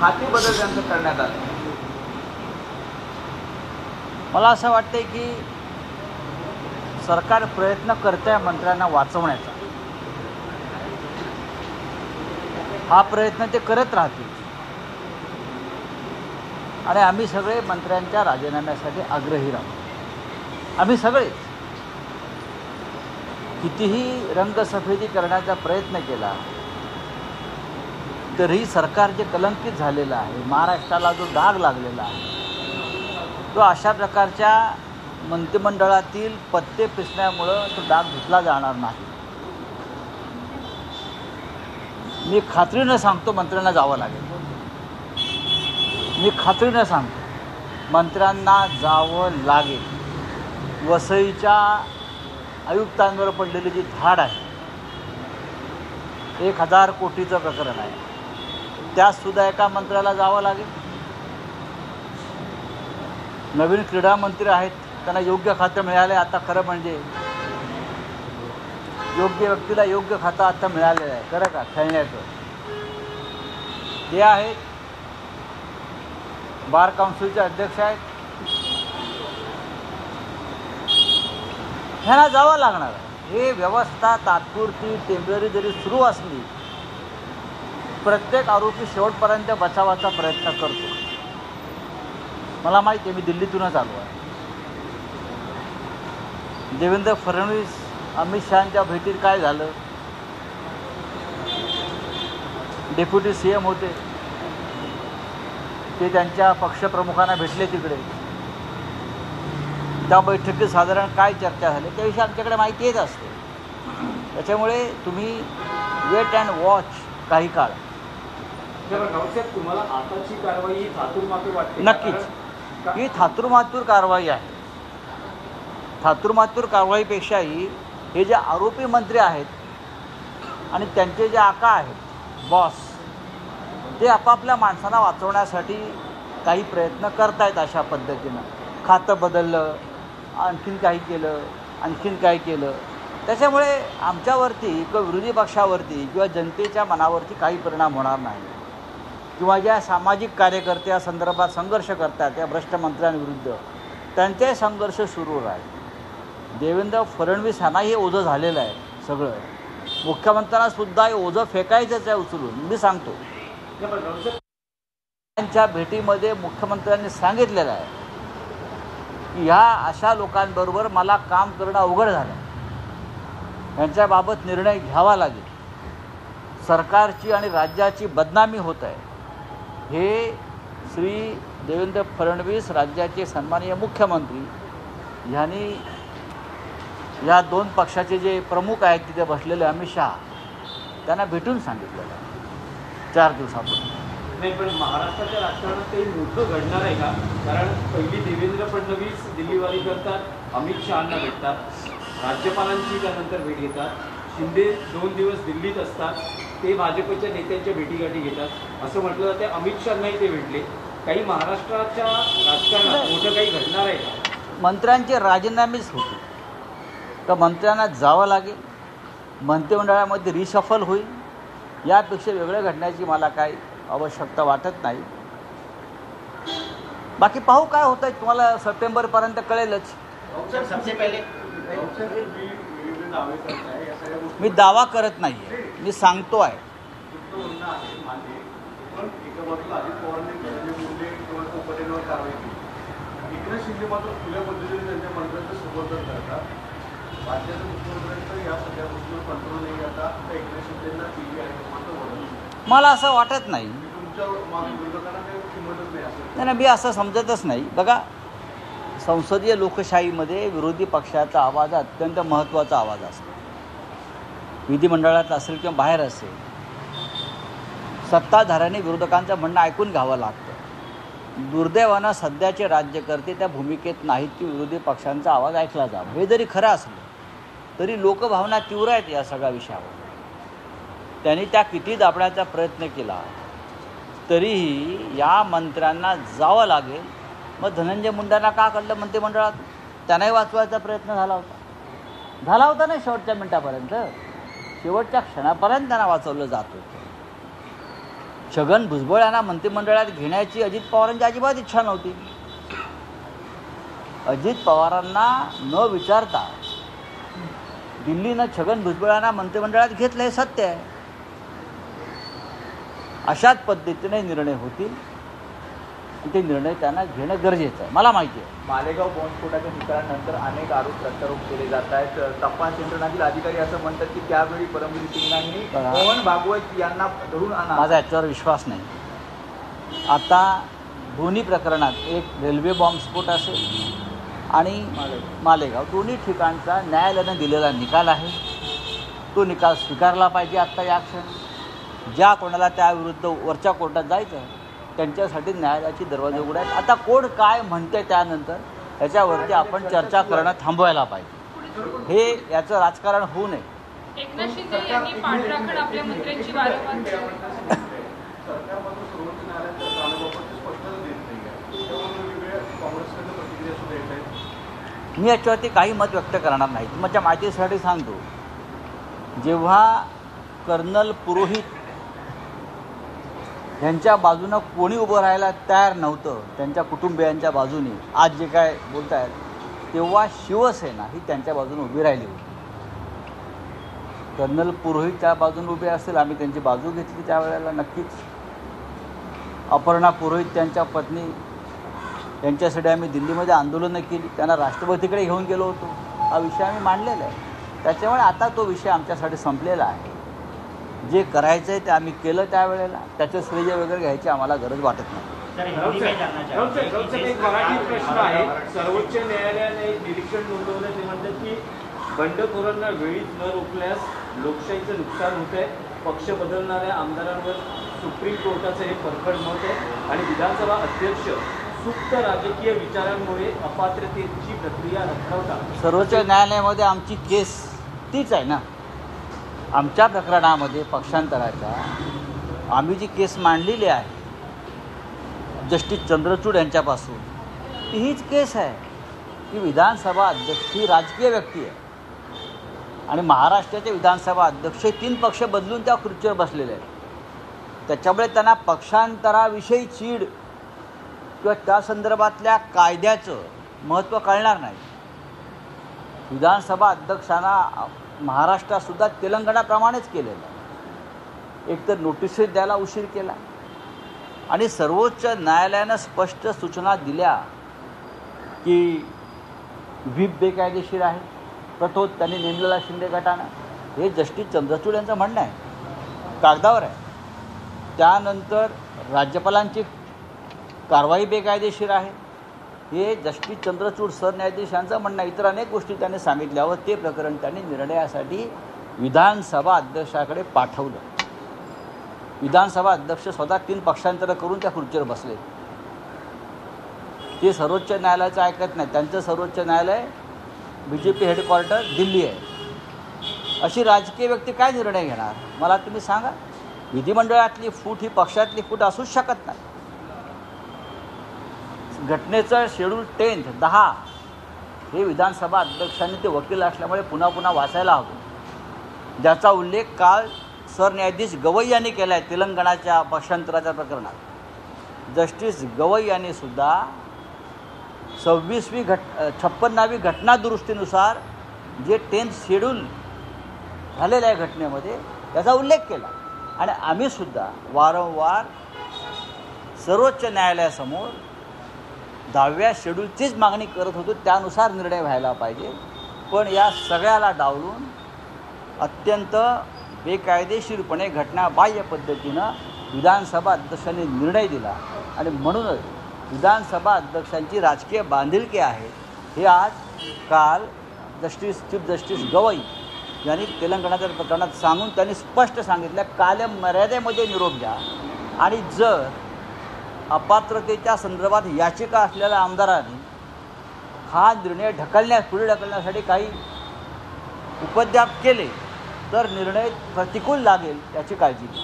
खाती बदल त्यांचं करण्यात आला. मला असं वाटतंय की सरकार प्रयत्न करते मंत्र्यांना वाचवण्याचा. हा प्रयत्न ते करत राहतील आणि आम्ही सगळे मंत्र्यांच्या राजीनाम्यासाठी आग्रही राहू. आम्ही सगळेच कितीही रंगसफेदी करण्याचा प्रयत्न केला तरीही सरकार जे कलंकित झालेलं आहे, महाराष्ट्राला जो डाग लागलेला आहे, तो अशा प्रकारच्या मंत्रिमंडळातील पत्ते पिसण्यामुळं तो डाग धुतला जाणार नाही. मी खात्रीनं सांगतो मंत्र्यांना जावं लागेल. मी खात्रीनं सांगतो मंत्र्यांना जावं लागेल. वसईच्या आयुक्तांवर पडलेली जी धाड आहे, 1000 कोटीचं प्रकरण आहे, त्यातसुद्धा एका मंत्र्याला जावं लागेल. नवीन क्रीडा मंत्री आहेत, त्यांना योग्य खातं मिळालं आहे. आता खरं म्हणजे योग्य व्यक्तीला योग्य खातं आता मिळालेलं आहे, खरं का, खेळण्याचं. ते आहेत बार काउन्सिलचे अध्यक्ष आहेत. ह्यांना जावं लागणार आहे. हे व्यवस्था तात्पुरती टेम्पररी जरी सुरू असली, प्रत्येक आरोपी शेवटपर्यंत बचावाचा प्रयत्न करतो. मला माहिती आहे, मी दिल्लीतूनच आलो आहे. देवेंद्र फडणवीस अमित शहांच्या भेटीत काय झालं, डेप्युटी CM होते, ते त्यांच्या पक्षप्रमुखांना भेटले तिकडे. त्या बैठकीत साधारण काय चर्चा झाली त्याविषयी आमच्याकडे माहिती येत असते. त्याच्यामुळे तुम्ही वेट अँड वॉच काही काळ. तुम्हाला आताची कारवाई ही थातूरमातूर वाटते? नक्कीच ही थातूरमातूर कारवाई आहे. थातूरमातूर कारवाईपेक्षाही हे जे आरोपी मंत्री आहेत आणि त्यांचे जे आका आहेत, बॉस, ते आपापल्या माणसांना वाचवण्यासाठी काही प्रयत्न करतायत. अशा पद्धतीनं खातं बदललं, आणखीन काही केलं. त्याच्यामुळे आमच्यावरती किंवा विरोधी पक्षावरती किंवा जनतेच्या मनावरती काही परिणाम होणार नाही. किंवा ज्या सामाजिक कार्यकर्ते या संदर्भात संघर्ष करतात या भ्रष्ट मंत्र्यांविरुद्ध, त्यांचे संघर्ष सुरू राहील. देवेंद्र फडणवीस यांना हे ओझं झालेलं आहे सगळं. मुख्यमंत्र्यांनासुद्धा हे ओझं फेकायचंच आहे उचलून. मी सांगतो, त्यांच्या भेटीमध्ये मुख्यमंत्र्यांनी सांगितलेलं आहे की ह्या अशा लोकांबरोबर मला काम करणं अवघड झालं, यांच्याबाबत निर्णय घ्यावा लागेल. सरकारची आणि राज्याची बदनामी होत आहे. हे श्री देवेंद्र फडणवीस, राज्याचे सन्माननीय मुख्यमंत्री, यांनी या 2 पक्षाचे जे प्रमुख आहेत तिथे बसलेले अमित शहा, त्यांना भेटून सांगितलेलं आहे 4 दिवसापूर्वी. नाही, पण महाराष्ट्राच्या राजकारणात काही मोठं घडणार आहे का? कारण पहिली देवेंद्र फडणवीस दिल्लीवारी करतात, अमित शहांना भेटतात, राज्यपालांची त्यानंतर भेट घेतात, शिंदे 2 दिवस दिल्लीत असतात, ते भाजपच्या नेत्यांच्या भेटीगाठी घेतात, असं म्हटलं जाते. अमित शहांनाही ते भेटले. काही महाराष्ट्राच्या राजकारणात मोठं काही घडणार आहे का? मंत्र्यांचे राजीनामेच होते तर मंत्र्यांना जावं लागेल, मंत्रिमंडळामध्ये रिशफल होईल. यापेक्षा वेगळं घडण्याची मला काही आवश्यकता वाटत नाही. बाकी पाहू काय होतं आहे, तुम्हाला सप्टेंबरपर्यंत कळेलच. मी दावा करत नाही आहे, मी सांगतो आहे. मला असं वाटत नाही. नाही, मी असं समजतच नाही. बघा, संसदीय लोकशाहीमध्ये विरोधी पक्षाचा आवाज अत्यंत महत्त्वाचा आवाज असतो. विधिमंडळात असेल किंवा बाहेर असेल, सत्ताधाऱ्यांनी विरोधकांचं म्हणणं ऐकून घ्यावं लागतं. दुर्दैवानं सध्याचे राज्यकर्ते त्या भूमिकेत नाहीत की विरोधी पक्षांचा आवाज ऐकला जावा. हे जरी खरं असलं तरी लोकभावना तीव्र आहेत या सगळ्या विषयावर. त्यांनी त्या किती दाबण्याचा प्रयत्न केला तरीही या मंत्र्यांना जावं लागेल. मग धनंजय मुंडेंना का काढलं मंत्रिमंडळात? त्यांनाही वाचवायचा प्रयत्न झाला होता ना शेवटच्या मिनिटापर्यंत, शेवटच्या क्षणापर्यंत त्यांना वाचवलं जात होतं. छगन भुजबळ यांना मंत्रिमंडळात घेण्याची अजित पवारांची अजिबात इच्छा नव्हती. अजित पवारांना न विचारता दिल्लीनं छगन भुजबळ यांना मंत्रिमंडळात घेतलं हे सत्य आहे. अशाच पद्धतीने निर्णय होतील. ते निर्णय त्यांना घेणं गरजेचं आहे. मला माहिती आहे मालेगाव बॉम्बस्फोटाच्या ठिकाणानंतर अनेक आरोप प्रत्यारोप केले जात आहेत. तपास यंत्रणातील अधिकारी असं म्हणतात की त्यावेळी परमवीर सिंगांनी मोहन भागवत यांना धरून आणा. माझा याच्यावर विश्वास नाही. आता दोन्ही प्रकरणात एक रेल्वे बॉम्बस्फोट असेल आणि मालेगाव दोन्ही ठिकाणचा न्यायालयानं दिलेला निकाल आहे. तो निकाल स्वीकारला पाहिजे. आत्ता या क्षणी ज्या कोणाला त्याविरुद्ध वरच्या कोर्टात जायचं आहे त्यांच्यासाठी न्यायालयाची दरवाजे उघडे आहेत. आता कोण काय म्हणते त्यानंतर याच्यावरती आपण चर्चा करणं थांबवायला पाहिजे. हे याचं राजकारण होऊ नये. एकनाथ शिंदे यांनी पाठराखण आपल्या मंत्र्यांची वारंवार मी याच्यावरती काही मत व्यक्त करणार नाही. तुमच्या माहितीसाठी सांगतो, जेव्हा कर्नल पुरोहित यांच्या बाजूनं कोणी उभं राहायला तयार नव्हतं त्यांच्या कुटुंबियांच्या बाजूने, आज जे काय बोलत आहेत, तेव्हा शिवसेना ही त्यांच्या बाजूने उभी राहिली होती. कर्नल पुरोहित त्या बाजूने उभे असेल, आम्ही त्यांची बाजू घेतली त्यावेळेला नक्कीच. अपर्णा पुरोहित त्यांच्या पत्नी यांच्यासाठी आम्ही दिल्लीमध्ये आंदोलनं केली, त्यांना राष्ट्रपतीकडे घेऊन गेलो होतो. हा विषय आम्ही मांडलेला आहे. त्याच्यामुळे आता तो विषय आमच्यासाठी संपलेला आहे. जे करायचं आहे ते आम्ही केलं त्यावेळेला. त्याचं श्रेय वगैरे घ्यायची आम्हाला गरज वाटत नाही. एक मराठी प्रश्न आहे. सर्वोच्च न्यायालयाने एक निरीक्षण नोंदवलं. ते म्हणतात की बंडखोरांना वेळीच न रोखल्यास लोकशाहीचं नुकसान होत आहे. पक्ष बदलणाऱ्या आमदारांवर सुप्रीम कोर्टाचं हे परखड मत आहे आणि विधानसभा अध्यक्ष सुप्त राजकीय विचारांमुळे अपात्रतेची प्रक्रिया रखडवतात. सर्वोच्च न्यायालयामध्ये आमची केस तीच आहे ना. आमच्या प्रकरणामध्ये पक्षांतराच्या आम्ही जी केस मांडलेली आहे जस्टिस चंद्रचूड यांच्यापासून, हीच केस आहे की विधानसभा अध्यक्ष ही राजकीय व्यक्ती आहे आणि महाराष्ट्राचे विधानसभा अध्यक्ष 3 पक्ष बदलून त्या खुर्चीवर बसलेले आहेत. त्याच्यामुळे त्यांना पक्षांतराविषयी चीड किंवा त्या संदर्भातल्या कायद्याचं महत्त्व कळणार नाही. विधानसभा अध्यक्षांना महाराष्ट्रातसुद्धा तेलंगणाप्रमाणेच केलेलं आहे. एकतर नोटिसेस द्यायला उशीर केला आणि सर्वोच्च न्यायालयानं स्पष्ट सूचना दिल्या की व्हीप बेकायदेशीर आहे. प्रथोत त्यांनी नेमलेला शिंदे गटानं, हे जस्टिस चंद्रचूड यांचं म्हणणं आहे, कागदावर आहे. त्यानंतर राज्यपालांची कारवाई बेकायदेशीर आहे, हे जस्टिस चंद्रचूड सरन्यायाधीश यांचं म्हणणं आहे. इतर अनेक गोष्टी त्यांनी सांगितल्यावर ते प्रकरण त्यांनी निर्णयासाठी विधानसभा अध्यक्षाकडे पाठवलं. विधानसभा अध्यक्ष स्वतः 3 पक्षांतर करून त्या खुर्चीवर बसले. ते सर्वोच्च न्यायालयाचं ऐकत नाही. त्यांचं सर्वोच्च न्यायालय BJP हेडक्वार्टर दिल्ली आहे. अशी राजकीय व्यक्ती काय निर्णय घेणार मला तुम्ही सांगा. विधिमंडळातली फूट ही पक्षातली फूट असूच शकत नाही. घटनेचं शेड्यूल 10 हे विधानसभा अध्यक्षांनी ते वकील असल्यामुळे पुन्हा पुन्हा वाचायला हवं, ज्याचा उल्लेख काल सरन्यायाधीश गवई यांनी केला आहे तेलंगणाच्या पक्षांतराच्या प्रकरणात. जस्टिस गवई यांनी सुद्धा 56वी घटना दुरुस्तीनुसार जे 10th शेड्यूल झालेलं आहे घटनेमध्ये त्याचा उल्लेख केला. आणि आम्हीसुद्धा वारंवार सर्वोच्च न्यायालयासमोर 10व्या शेड्यूलचीच मागणी करत होतो, त्यानुसार निर्णय व्हायला पाहिजे. पण या सगळ्याला डावलून अत्यंत बेकायदेशीरपणे घटनाबाह्य पद्धतीनं विधानसभा अध्यक्षांनी निर्णय दिला आणि म्हणूनच विधानसभा अध्यक्षांची राजकीय बांधिलकी आहे हे काल चीफ जस्टिस गवई यांनी तेलंगणाच्या प्रकरणात सांगून त्यांनी स्पष्ट सांगितलं, कालमर्यादेमध्ये निरोप द्या आणि जर अपात्रतेच्या संदर्भात याचिका असलेल्या आमदारांनी हा निर्णय पुढे ढकलण्यासाठी काही उपद्व्याप केले तर निर्णय प्रतिकूल लागेल याची काळजी घ्या.